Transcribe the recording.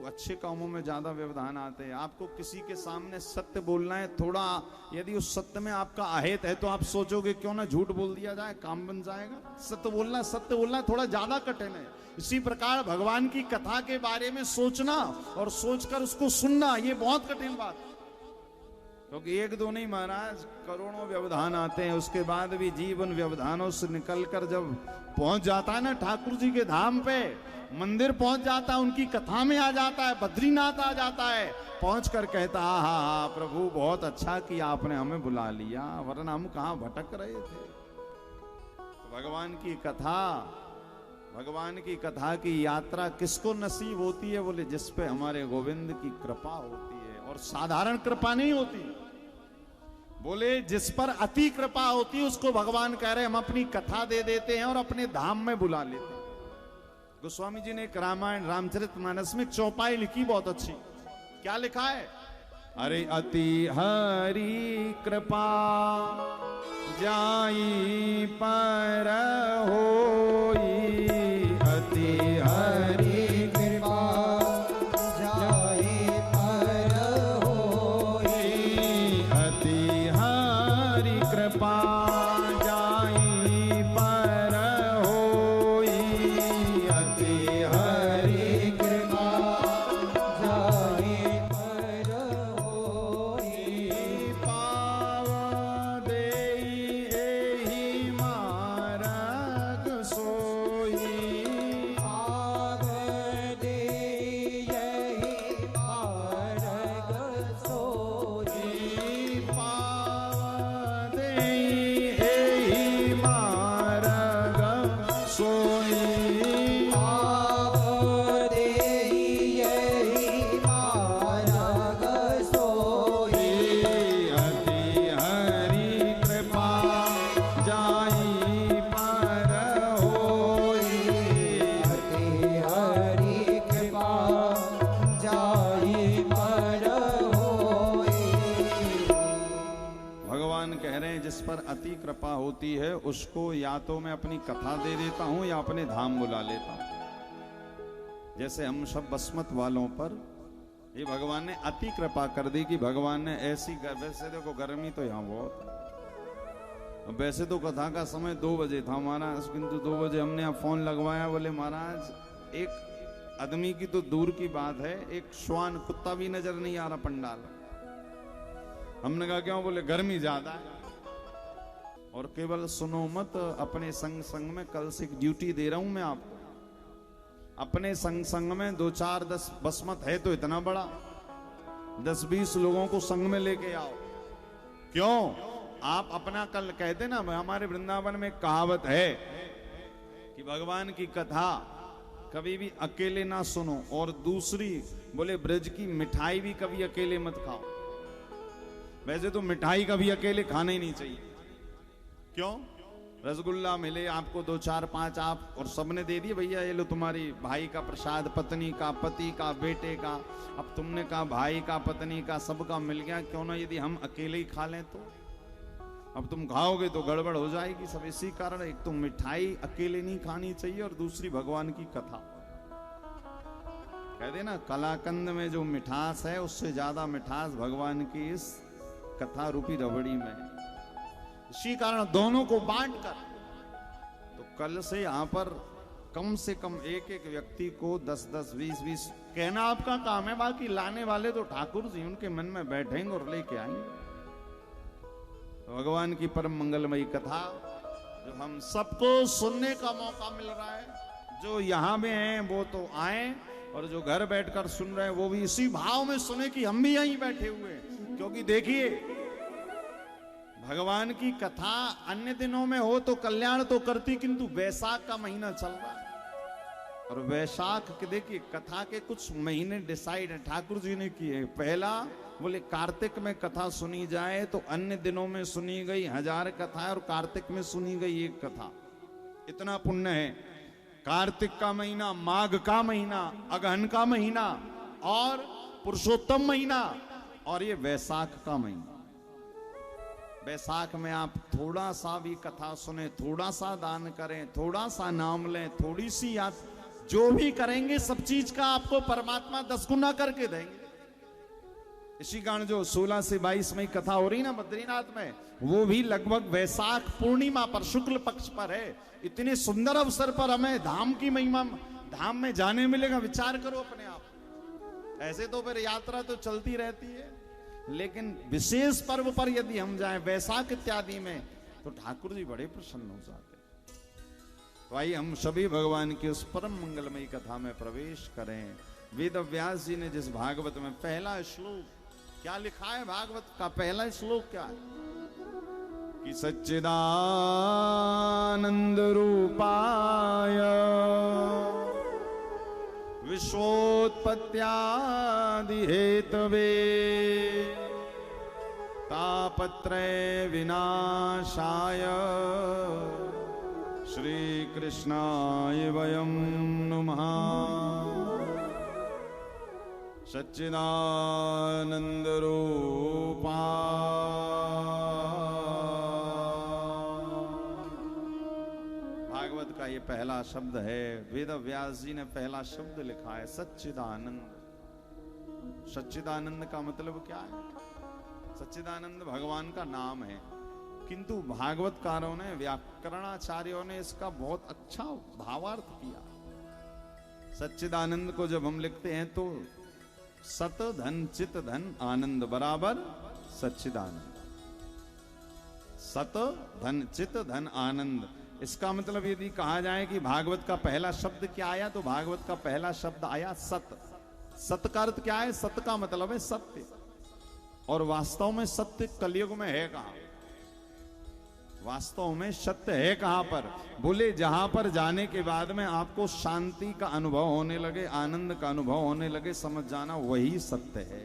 अच्छे कामों में ज्यादा व्यवधान आते हैं। आपको किसी के सामने सत्य बोलना है, थोड़ा यदि उस सत्य में आपका अहित है तो आप सोचोगे क्यों ना झूठ बोल दिया जाए, काम बन जाएगा। सत्य बोलना थोड़ा ज्यादा कठिन है। इसी प्रकार भगवान की कथा के बारे में सोचना और सोचकर उसको सुनना, ये बहुत कठिन बात है। क्योंकि एक दो नहीं महाराज, करोड़ों व्यवधान आते हैं। उसके बाद भी जीवन व्यवधानों से निकलकर जब पहुंच जाता है ना ठाकुर जी के धाम पे, मंदिर पहुंच जाता है, उनकी कथा में आ जाता है, बद्रीनाथ आ जाता है, पहुंचकर कहता हा हा प्रभु बहुत अच्छा कि आपने हमें बुला लिया, वरना हम कहां भटक रहे थे। तो भगवान की कथा की यात्रा किसको नसीब होती है? बोले जिस पे हमारे गोविंद की कृपा होती है, और साधारण कृपा नहीं होती। बोले जिस पर अति कृपा होती है उसको भगवान कह रहे हम अपनी कथा दे देते हैं और अपने धाम में बुला लेते हैं। गोस्वामी जी ने एक रामायण रामचरितमानस में चौपाई लिखी बहुत अच्छी। क्या लिखा है? अरे अति हरि कृपा जाई पर होई, अति हरि कृपा जाई पर होई, अति हरि कृपा जाई पर होई, अति हरि कृपा जाई पर होई, पाव देई एहि मारग सोई, पाव देई एहि मारग सोई, पाव देई एहि मारग सोई, पाव देई एहि मारग सोई, अति हरि कृपा जाई पर होई, अति हरि कृपा जाई पर होई। भगवान कह रहे हैं जिस पर अति कृपा होती है उसको या तो मैं अपनी कथा दे देता हूं या अपने धाम बुला लेता हूं। जैसे हम सब बसमत वालों पर ये भगवान ने अति कृपा कर दी कि भगवान ने ऐसी, वैसे देखो गर्मी तो यहाँ बहुत है। वैसे तो कथा का समय 2 बजे था महाराज, किंतु 2 बजे हमने यहाँ फोन लगवाया। बोले महाराज एक आदमी की तो दूर की बात है, एक श्वान कुत्ता भी नजर नहीं आ रहा पंडाल। हमने कहा क्यों? बोले गर्मी ज्यादा है। और केवल सुनो मत, अपने संग में कल से एक ड्यूटी दे रहा हूं मैं आपको। अपने संग में 2-4-10 बसमत है तो इतना बड़ा, 10-20 लोगों को संग में लेके आओ। क्यों? आप अपना कल कहते ना, हमारे वृंदावन में कहावत है कि भगवान की कथा कभी भी अकेले ना सुनो, और दूसरी बोले ब्रज की मिठाई भी कभी अकेले मत खाओ। वैसे तो मिठाई कभी अकेले खाना ही नहीं चाहिए। क्यों? रसगुल्ला मिले आपको 2-4-5 आप, और सबने दे दिए भैया ये लो तुम्हारी भाई का प्रसाद, पत्नी का, पति का, बेटे का। अब तुमने कहा भाई का, पत्नी का, सबका मिल गया, क्यों ना यदि हम अकेले ही खा लें तो? अब तुम खाओगे तो गड़बड़ हो जाएगी सब। इसी कारण एक तो मिठाई अकेले नहीं खानी चाहिए, और दूसरी भगवान की कथा। कहते ना कलाकंद में जो मिठास है उससे ज्यादा मिठास भगवान की इस कथा रूपी रबड़ी में है। इसी कारण दोनों को बांट कर, तो कल से यहां पर कम से कम एक एक व्यक्ति को 10-10, 20-20 कहना आपका काम है, बाकी लाने वाले तो ठाकुर जी उनके मन में बैठेंगे और लेके आएंगे। तो भगवान की परम मंगलमयी कथा जो हम सबको सुनने का मौका मिल रहा है, जो यहां में हैं वो तो आए, और जो घर बैठकर सुन रहे हैं वो भी इसी भाव में सुने कि हम भी यहीं बैठे हुए हैं। क्योंकि देखिए भगवान की कथा अन्य दिनों में हो तो कल्याण तो करती, किंतु वैशाख का महीना चल रहा है, और वैशाख के देखिए कथा के कुछ महीने डिसाइड है ठाकुर जी ने किए। पहला बोले कार्तिक में कथा सुनी जाए तो अन्य दिनों में सुनी गई 1000 कथा, और कार्तिक में सुनी गई 1 कथा। इतना पुण्य है। कार्तिक का महीना, माघ का महीना, अगहन का महीना, और पुरुषोत्तम महीना, और ये वैशाख का महीना। वैशाख में आप थोड़ा सा भी कथा सुने, थोड़ा सा दान करें, थोड़ा सा नाम लें, थोड़ी सी याद जो भी करेंगे सब चीज का आपको परमात्मा 10 गुना करके देंगे। इसी कारण जो 16 से 22 में कथा हो रही ना बद्रीनाथ में, वो भी लगभग वैशाख पूर्णिमा पर शुक्ल पक्ष पर है। इतने सुंदर अवसर पर हमें धाम की महिमा, धाम में जाने मिलेगा। विचार करो अपने आप। ऐसे तो फिर यात्रा तो चलती रहती है, लेकिन विशेष पर्व पर यदि हम जाएं वैशाख इत्यादि में, तो ठाकुर जी बड़े प्रसन्न हो जाते। तो आइए हम सभी भगवान की उस परम मंगलमयी कथा में प्रवेश करें। वेद व्यास जी ने जिस भागवत में पहला श्लोक क्या लिखा है, भागवत का पहला श्लोक क्या है कि सच्चिदानंद रूपाय विश्वोत्पत्त्यादि हेतवे तापत्रय विनाशाय श्री कृष्णाय वयं नुमः। सच्चिदानंद रूपा भागवत का ये पहला शब्द है। वेद व्यास जी ने पहला शब्द लिखा है सच्चिदानंद। सच्चिदानंद का मतलब क्या है? सच्चिदानंद भगवान का नाम है, किंतु भागवतकारों ने, व्याकरणाचार्यों ने इसका बहुत अच्छा भावार्थ किया। सच्चिदानंद को जब हम लिखते हैं तो सत धन चित धन आनंद बराबर सच्चिदानंद। सत धन चित धन आनंद, इसका मतलब यदि कहा जाए कि भागवत का पहला शब्द क्या आया, तो भागवत का पहला शब्द आया सत। सत का अर्थ क्या है? सत का मतलब है सत्य। और वास्तव में सत्य कलयुग में है कहां? वास्तव में सत्य है कहां पर? बोले जहां पर जाने के बाद में आपको शांति का अनुभव होने लगे, आनंद का अनुभव होने लगे, समझ जाना वही सत्य है।